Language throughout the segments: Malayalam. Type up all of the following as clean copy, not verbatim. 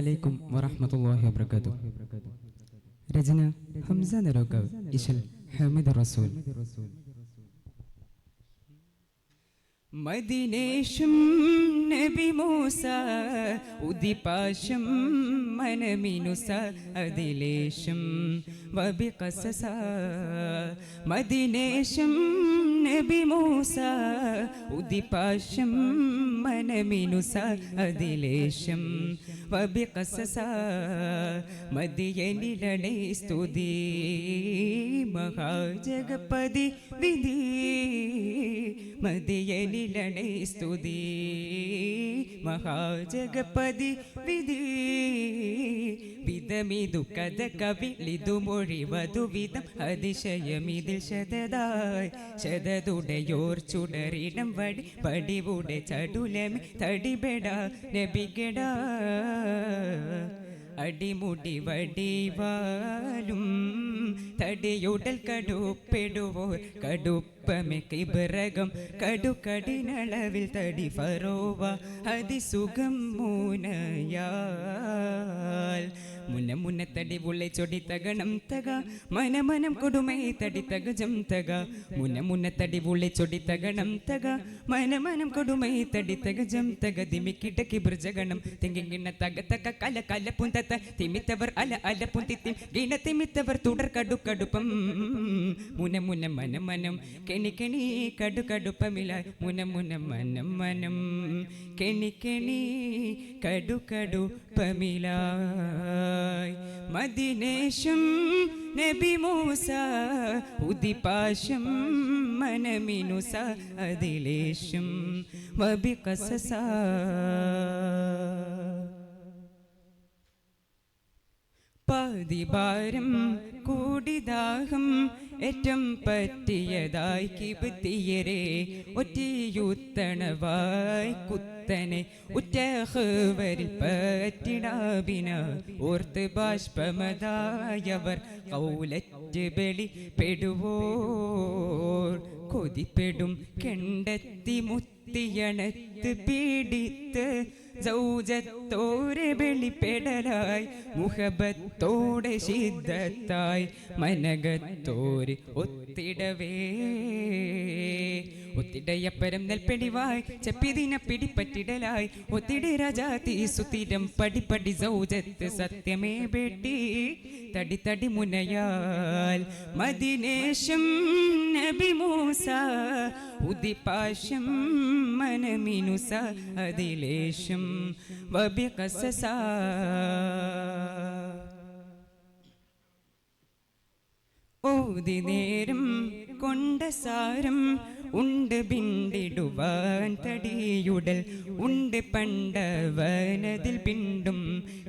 അലൈക്കും വറഹ്മത്തുള്ളാഹി വബറകാതുഹു. രചന ഹംസ നരോക്കാവ്, ഇശൽ ഹമീദ് റസൂൽ. മദീനേശം നബി മൂസ ഉദിപാശം മനമിനുസ അതിലേശം വബിഖസസ. മദീനേശം നബി മൂസ ഉദിപാശം മനമിനുസ അതിലേശം വബിഖസസ. മദിയനിലണേ സ്തുതി മഹാജഗപതി വിധി. മദിയനിലണേ സ്തുതി മഹാജഗപതി വിധി. വിധമിതു കഥ കവിളിതു മൊഴിവതു വിധം അതിശയമിതിൽ ശതതായി. ശതതുടയോർ ചുടറിടം വടി പടിവുടെ ചടുലമി തടിബെട നബികെട. അടിമുടി വടിവാലും തടിയുടൽ കടുപ്പെടുവോർ കടുപ്പമെ കിബറകം കടുകടിനളവിൽ തടി ഫറോവ അതിസുഖം മൂനയാൽ. മുന്ന മുന്ന തടി ഉള്ളെ ചൊടി തകണം തക മനമനം കൊടുമൈ തടി തകജം തക. മുന്ന മുന്ന തടി ഉള്ളെ ചൊടി തകണം തക മനമനം കൊടുമൈ തടി തകജം തക. ദിമിക്കിടക്കി ബൃജഗണം തിങ്കിങ്ങിണ തക തക കല കല പുന്തത്ത തിമിത്തവർ അല അല പുന്തിത്തിം ഗിണ തിമിത്തവർ തുടർ കടുക്കടുപ്പം. മുന മുന മനമനം കെണി കെണി കടുകടുപ്പമില. മുന മുന മനം മനം കെണി കെണി കടുകടുപ്പമില. മദീനേശം നബി മൂസ ഉദിപാശം മനമിനുസ അതിലേശം വബിഖസസ. പാതിഭാരം കൂടിദാഹം ഏറ്റം പറ്റിയതായി കിബത്തിയരെ ഒറ്റയുത്തണവായി കുത്തനെ ഉറ്റഹവരിൽ പറ്റിടാബിന. ഓർത്ത് ബാഷ്പമതായവർ കൗലറ്റ് ബലിപ്പെടുവോർ കൊതിപ്പെടും കെണ്ടെത്തി മുത്തിയണത്ത് പീഡിത്ത്. സൗജത്തോരെ വെളിപ്പെടലായി മുഹബത്തോടെ ശിദ്ധത്തായി മനകത്തോര് ഒത്തിടവേ. ഒത്തിടയപ്പരം നെൽപ്പെടിവായി ചെപ്പിതിന പിടിപ്പറ്റിടലായി ഒത്തിടെ രാജാതി സുത്തിരം പടിപ്പടി സൗജത്ത് സത്യമേ ബേട്ടി തടി തടി മുനയാൽ. മദീനേശം നബി മൂസ ഉദിപാശം മനമിനുസ അതിലേശം വബിഖസസ. ഓതി നേരം കൊണ്ട സാരം ഉണ്ട് ബിണ്ടിടുവാൻ തടിയുടൽ ഉണ്ട് പണ്ടവനതിൽ പിണ്ടും.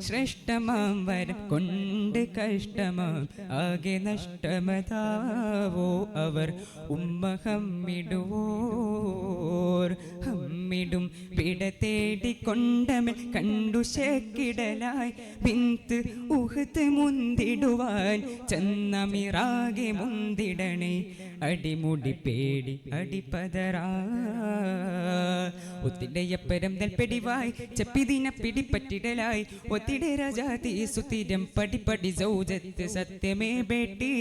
ശ്രേഷ്ഠമാം വരം കൊണ്ട് കഷ്ടമാം ആകെ നഷ്ടമതാവോ അവർ ഉമ്മ ഹമ്മിടുവോർ. ഹമ്മിടും പിട തേടിക്കൊണ്ടമൽ കണ്ടു ശക്കിടലായി ബിന്ത് ഉഹത്ത് മുന്തിടുവാൻ ചെന്നമിറാകെ മുന്തിടണേ. അടിമുടി പേടി അടിപതറാ ഒത്തിടയപ്പരം നെൽപ്പെടിവായി ചെപ്പിതിന പിടിപ്പറ്റിടലായി ഒത്തിടെ രാജാതി സുത്തിരം പടിപ്പടി സൗജത്ത് സത്യമേ ബേട്ടി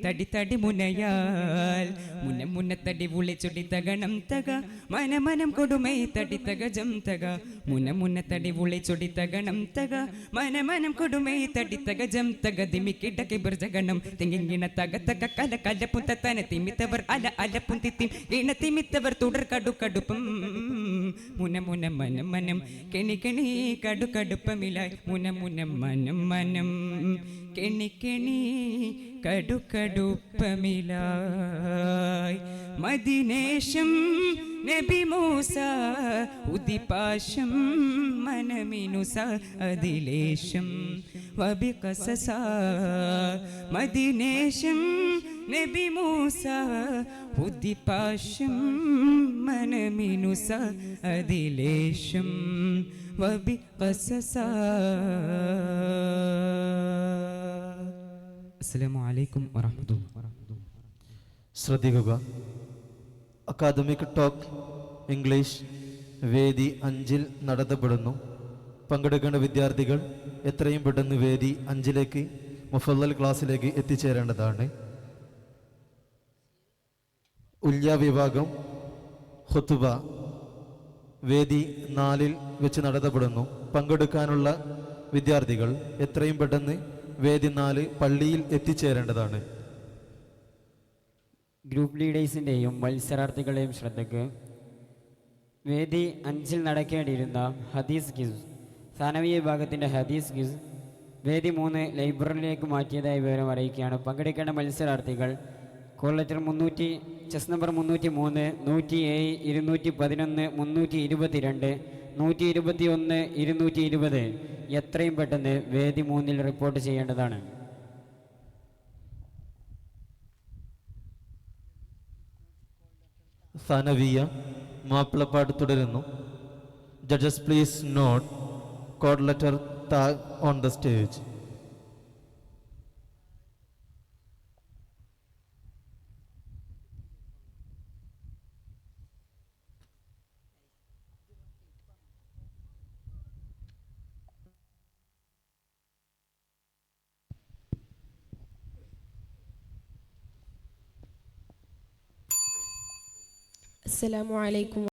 തടി തടി മുനയാൽ. മുന്ന മുന്ന തടി ഉളിച്ചൊടി തകണം തക മനമനം കൊടുമൈ തടി തകജം തക. മുന്ന മുന്ന തടി ഉളിച്ചൊടി തകണം തക മനമനം കൊടുമൈ തടി തകജം തക. ദിമിക്കിടക്കി ബൃജഗണം തിങ്ങിങ്ങിണ തക തക കല കല പുന്തത്തന തിമിത്തവർ അല അല പുന്തിത്തിം ഗിണ തിമിത്തവർ തുടർ കടുക്കടുപ്പം. മുന മുന മനം മനം കെണി കെണി കടുകടുപ്പമിലായി. മുന മുന മനം മനം കെണി കെണി കടുകടുപ്പമിലായി. മദീനേശം നബി മൂസ ഉദിപാശം മനമിനുസ അതിലേശം വബിഖസസ. മദീനേശം നബി മൂസ ഉദിപാശം മനമിനുസ അതിലേശം വബിഖസസ. അസ്സലാമു അലൈക്കും വറഹ്മത്തുള്ളാഹി. ശ്രദ്ധിക്കുക. അക്കാദമിക് ടോക്ക് ഇംഗ്ലീഷ് വേദി 5 നടത്തപ്പെടുന്നു. പങ്കെടുക്കേണ്ട വിദ്യാർത്ഥികൾ എത്രയും പെട്ടെന്ന് വേദി 5 മുഫല്ലൽ ക്ലാസ്സിലേക്ക് എത്തിച്ചേരേണ്ടതാണ്. ഉല്യ വിഭാഗം ഖുതുബ വേദി 4 വെച്ച് നടത്തപ്പെടുന്നു. പങ്കെടുക്കാനുള്ള വിദ്യാർത്ഥികൾ എത്രയും പെട്ടെന്ന് വേദി 4 പള്ളിയിൽ എത്തിച്ചേരേണ്ടതാണ്. ഗ്രൂപ്പ് ലീഡേഴ്സിൻ്റെയും മത്സരാർത്ഥികളുടെയും ശ്രദ്ധയ്ക്ക് വേദി 5 നടക്കേണ്ടിയിരുന്ന ഹദീസ് ക്വിസ് സാനവി വിഭാഗത്തിൻ്റെ ഹദീസ് ക്വിസ് വേദി 3 ലൈബ്രറിയിലേക്ക് മാറ്റിയതായി വിവരം അറിയിക്കുകയാണ്. പങ്കെടുക്കേണ്ട മത്സരാർത്ഥികൾ കോൾ ലെറ്റർ 300, ചെസ് നമ്പർ 303, 107, 211, 322, 121, 220 എത്രയും പെട്ടെന്ന് വേദി 3 റിപ്പോർട്ട് ചെയ്യേണ്ടതാണ്. സാനവിയ മാപ്പിളപ്പാട് തുടരുന്നു. Judges please note code letter tag on the stage. അസ്സലാമു അലൈക്കും